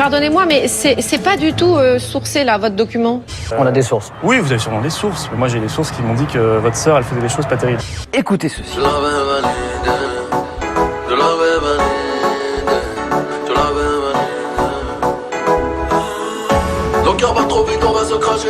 Pardonnez-moi, mais c'est pas du tout sourcé, là, votre document. On a des sources. Oui, vous avez sûrement des sources. Mais moi, j'ai des sources qui m'ont dit que votre sœur, elle faisait des choses pas terribles. Écoutez ceci. Ton cœur bat trop vite, on va se cracher.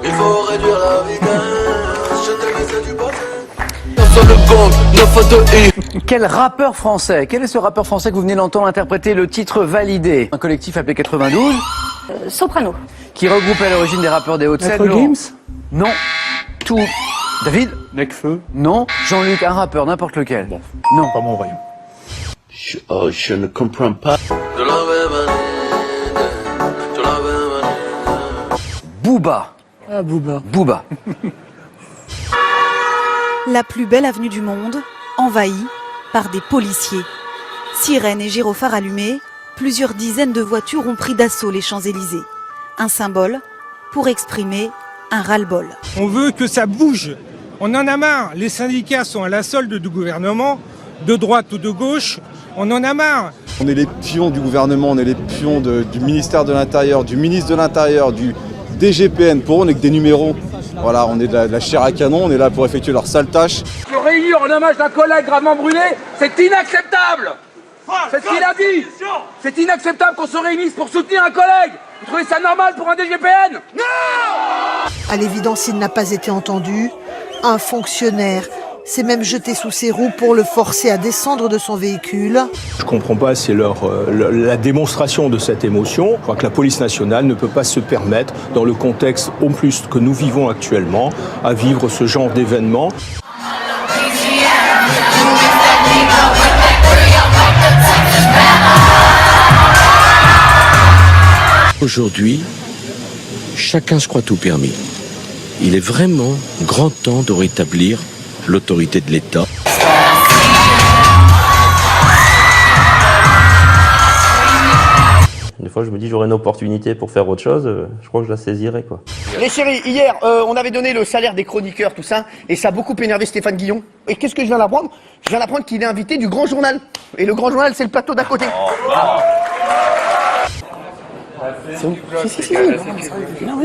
Il faut réduire la vitesse. Je t'ai laissé du passé. Quel rappeur français, quel est ce rappeur français que vous venez d'entendre interpréter le titre Validé? Un collectif appelé 92. Soprano. Qui regroupait à l'origine des rappeurs des Hauts-de-Seine. Non. Tout. David? Necfeu? Non. Jean-Luc, un rappeur, n'importe lequel. Bon. Non. Pas mon royaume. Je ne comprends pas. Booba. Ah, Booba. Booba. La plus belle avenue du monde, envahie par des policiers. Sirènes et gyrophares allumés, plusieurs dizaines de voitures ont pris d'assaut les Champs-Élysées. Un symbole pour exprimer un ras-le-bol. On veut que ça bouge. On en a marre. Les syndicats sont à la solde du gouvernement, de droite ou de gauche. On en a marre. On est les pions du gouvernement, on est les pions du ministère de l'Intérieur, du ministre de l'Intérieur, du DGPN. Pour eux, on n'est que des numéros. Voilà, on est de la chair à canon, on est là pour effectuer leurs sales tâches. Se réunir en hommage d'un collègue gravement brûlé, c'est inacceptable. C'est ce qu'il a dit. C'est inacceptable qu'on se réunisse pour soutenir un collègue. Vous trouvez ça normal pour un DGPN? Non! À l'évidence, il n'a pas été entendu. Un fonctionnaire s'est même jeté sous ses roues pour le forcer à descendre de son véhicule. Je comprends pas, c'est la démonstration de cette émotion. Je crois que la police nationale ne peut pas se permettre, dans le contexte au plus que nous vivons actuellement, à vivre ce genre d'événement. Aujourd'hui, chacun se croit tout permis. Il est vraiment grand temps de rétablir l'autorité de l'État. Des fois, je me dis, j'aurais une opportunité pour faire autre chose, je crois que je la saisirais, quoi. Les chéris, hier, on avait donné le salaire des chroniqueurs, tout ça, et ça a beaucoup énervé Stéphane Guillon. Et qu'est-ce que je viens d'apprendre? Je viens d'apprendre qu'il est invité du Grand Journal. Et le Grand Journal, c'est le plateau d'à côté. Si. Non,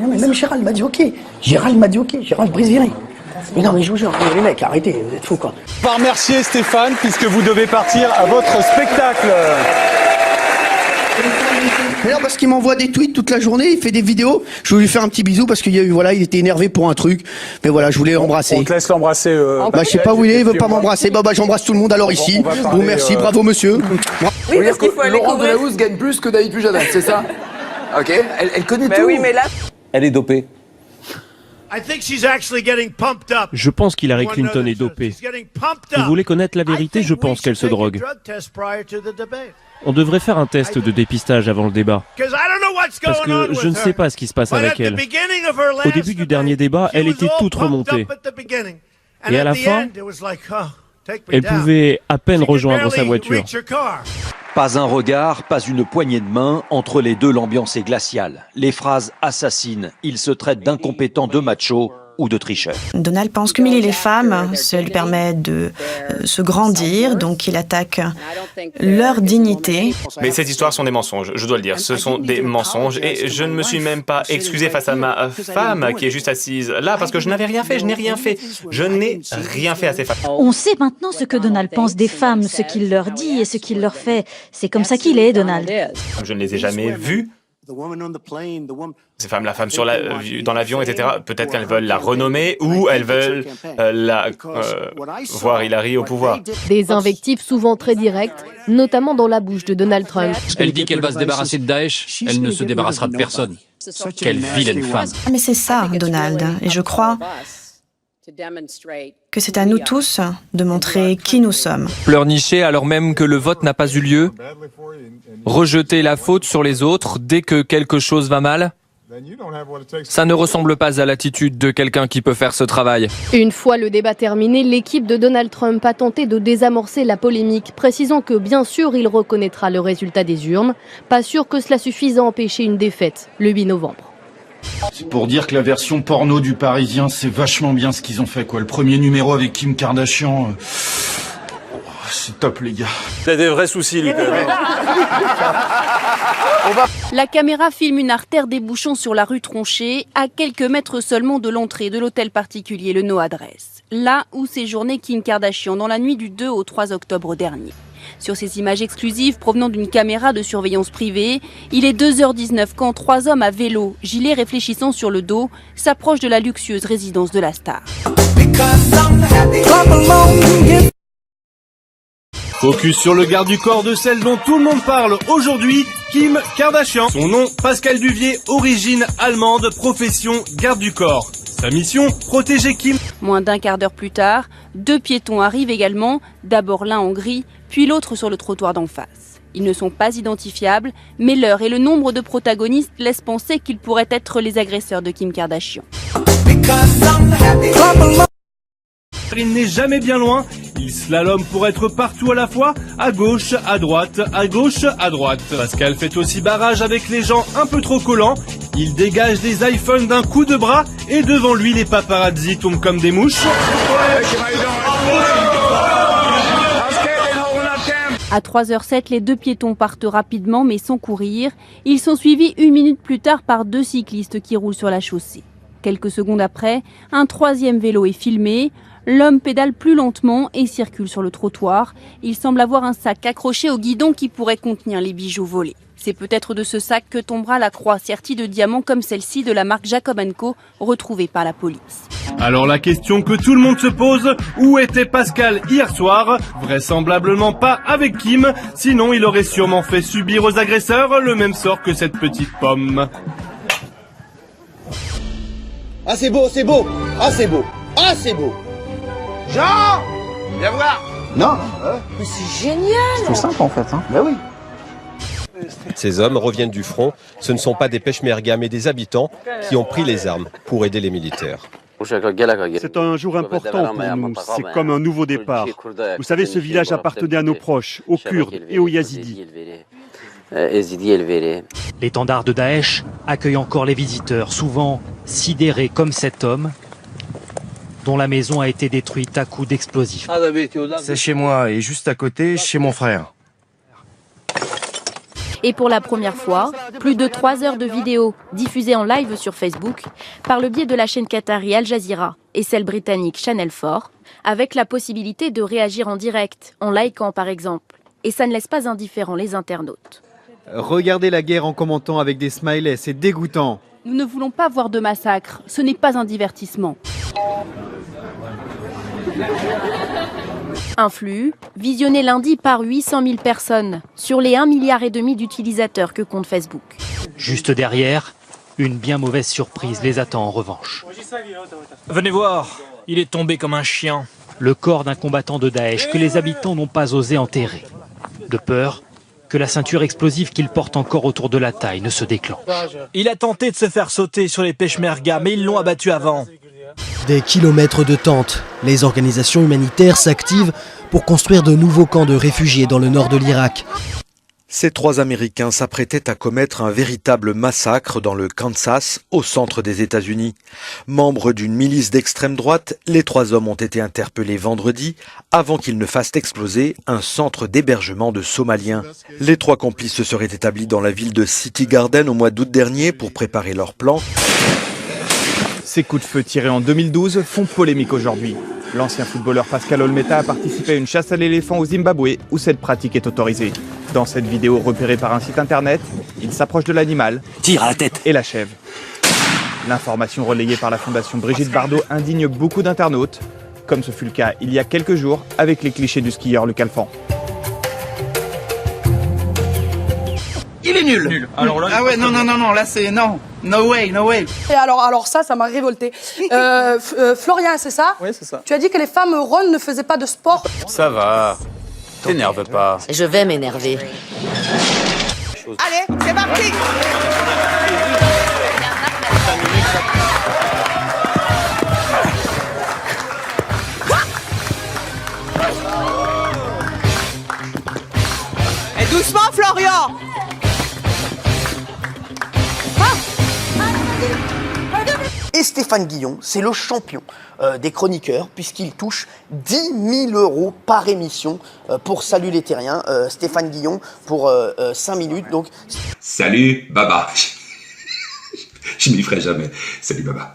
mais même Gérald m'a dit ok. Gérald Briseviri. Mais non, mais je vous jure, les mecs, arrêtez, vous êtes fous, quoi. On va remercier Stéphane, puisque vous devez partir à votre spectacle. Mais non, parce qu'il m'envoie des tweets toute la journée, il fait des vidéos. Je voulais lui faire un petit bisou parce qu'il y a eu, voilà, il était énervé pour un truc. Mais voilà, je voulais l'embrasser. On te laisse l'embrasser. Bah, je sais pas où il veut pas m'embrasser. Bah, j'embrasse tout le monde alors ici. Bon, merci, bravo monsieur. Oui, parce qu'il faut aller Laurence couvrir. Delahousse gagne plus que David Pujadas, c'est ça? Ok, elle connaît tout. Oui, mais là... Elle est dopée. Je pense qu'Hillary Clinton est dopée. Vous voulez connaître la vérité? Je pense qu'elle se drogue. On devrait faire un test de dépistage avant le débat. Parce que je ne sais pas ce qui se passe avec elle. Au début du dernier débat, elle était toute remontée. Et à la fin, elle pouvait à peine rejoindre sa voiture. Pas un regard, pas une poignée de main. Entre les deux, l'ambiance est glaciale. Les phrases assassines. Ils se traitent d'incompétents, de machos ou de tricheurs. Donald pense qu'humilier les femmes, ça lui permet de se grandir, donc il attaque leur dignité. Mais ces histoires sont des mensonges, je dois le dire. Ce sont des mensonges et je ne me suis même pas excusé face à ma femme qui est juste assise là parce que je n'avais rien fait, je n'ai rien fait. Je n'ai rien fait à ces femmes. On sait maintenant ce que Donald pense des femmes, ce qu'il leur dit et ce qu'il leur fait. C'est comme ça qu'il est, Donald. Je ne les ai jamais vues. Ces femmes, la femme dans l'avion, etc. Peut-être qu'elles veulent la renommer ou elles veulent voir Hillary au pouvoir. Des invectives souvent très directes, notamment dans la bouche de Donald Trump. Elle dit qu'elle va se débarrasser de Daesh, elle ne se débarrassera de personne. Quelle vilaine femme. Mais c'est ça, Donald, et je crois que c'est à nous tous de montrer qui nous sommes. Pleurnicher alors même que le vote n'a pas eu lieu, rejeter la faute sur les autres dès que quelque chose va mal, ça ne ressemble pas à l'attitude de quelqu'un qui peut faire ce travail. Une fois le débat terminé, l'équipe de Donald Trump a tenté de désamorcer la polémique, précisant que bien sûr il reconnaîtra le résultat des urnes, pas sûr que cela suffise à empêcher une défaite le 8 novembre. C'est pour dire que la version porno du Parisien, c'est vachement bien ce qu'ils ont fait, quoi. Le premier numéro avec Kim Kardashian, c'est top les gars. T'as des vrais soucis, lui, quand même. La caméra filme une artère débouchant sur la rue Tronchet, à quelques mètres seulement de l'entrée de l'hôtel particulier Le No Adresse, là où séjournait Kim Kardashian dans la nuit du 2 au 3 octobre dernier. Sur ces images exclusives provenant d'une caméra de surveillance privée, il est 2h19 quand 3 hommes à vélo, gilets réfléchissant sur le dos, s'approchent de la luxueuse résidence de la star. Focus sur le garde du corps de celle dont tout le monde parle aujourd'hui, Kim Kardashian. Son nom, Pascal Duvier, origine allemande, profession garde du corps. Sa mission, protéger Kim. Moins d'un quart d'heure plus tard, 2 piétons arrivent également, d'abord l'un en gris, puis l'autre sur le trottoir d'en face. Ils ne sont pas identifiables, mais l'heure et le nombre de protagonistes laissent penser qu'ils pourraient être les agresseurs de Kim Kardashian. Il n'est jamais bien loin, il slalome pour être partout à la fois, à gauche, à droite, à gauche, à droite. Pascal fait aussi barrage avec les gens un peu trop collants, il dégage des iPhones d'un coup de bras et devant lui les paparazzi tombent comme des mouches. À 3h07, les 2 piétons partent rapidement mais sans courir. Ils sont suivis 1 minute plus tard par 2 cyclistes qui roulent sur la chaussée. Quelques secondes après, un 3e vélo est filmé. L'homme pédale plus lentement et circule sur le trottoir. Il semble avoir un sac accroché au guidon qui pourrait contenir les bijoux volés. C'est peut-être de ce sac que tombera la croix sertie de diamants comme celle-ci de la marque Jacob & Co, retrouvée par la police. Alors la question que tout le monde se pose, où était Pascal hier soir? Vraisemblablement pas avec Kim, sinon il aurait sûrement fait subir aux agresseurs le même sort que cette petite pomme. Ah c'est beau, c'est beau. Ah c'est beau. Ah c'est beau. Jean, viens voir. Non. Mais c'est génial. C'est tout simple en fait. Hein. Ben oui. Ces hommes reviennent du front. Ce ne sont pas des peshmerga mais des habitants qui ont pris les armes pour aider les militaires. C'est un jour important pour nous, c'est comme un nouveau départ. Vous savez, ce village appartenait à nos proches, aux Kurdes et aux Yazidis. L'étendard de Daesh accueille encore les visiteurs, souvent sidérés comme cet homme, dont la maison a été détruite à coups d'explosifs. C'est chez moi et juste à côté, chez mon frère. Et pour la première fois, plus de 3 heures de vidéos diffusées en live sur Facebook par le biais de la chaîne qatari Al Jazeera et celle britannique Channel 4, avec la possibilité de réagir en direct, en likant par exemple. Et ça ne laisse pas indifférents les internautes. Regardez la guerre en commentant avec des smileys, c'est dégoûtant. Nous ne voulons pas voir de massacre, ce n'est pas un divertissement. Un flux visionné lundi par 800 000 personnes sur les 1,5 milliard d'utilisateurs que compte Facebook. Juste derrière, une bien mauvaise surprise les attend en revanche. Venez voir, il est tombé comme un chien. Le corps d'un combattant de Daesh que les habitants n'ont pas osé enterrer. De peur que la ceinture explosive qu'il porte encore autour de la taille ne se déclenche. Il a tenté de se faire sauter sur les peshmerga, mais ils l'ont abattu avant. Des kilomètres de tentes, les organisations humanitaires s'activent pour construire de nouveaux camps de réfugiés dans le nord de l'Irak. Ces 3 Américains s'apprêtaient à commettre un véritable massacre dans le Kansas, au centre des États-Unis. Membres d'une milice d'extrême droite, les 3 hommes ont été interpellés vendredi avant qu'ils ne fassent exploser un centre d'hébergement de Somaliens. Les 3 complices se seraient établis dans la ville de City Garden au mois d'août dernier pour préparer leur plan. Ces coups de feu tirés en 2012 font polémique aujourd'hui. L'ancien footballeur Pascal Olmeta a participé à une chasse à l'éléphant au Zimbabwe où cette pratique est autorisée. Dans cette vidéo repérée par un site internet, il s'approche de l'animal, tire à la tête et l'achève. L'information relayée par la fondation Brigitte Bardot indigne beaucoup d'internautes, comme ce fut le cas il y a quelques jours avec les clichés du skieur Luc Alphand. Il est nul. Alors là, ah ouais, non, là c'est non. No way. Et alors ça m'a révolté. Florian, c'est ça? Oui, c'est ça. Tu as dit que les femmes rondes ne faisaient pas de sport. Ça va, t'énerve pas. Je vais m'énerver. Allez, c'est parti. Et doucement, Florian. Et Et Stéphane Guillon, c'est le champion des chroniqueurs, puisqu'il touche 10 000 € par émission pour Salut les Terriens. Stéphane Guillon pour 5 minutes. Donc... Salut, Baba. Je m'y ferai jamais. Salut, Baba.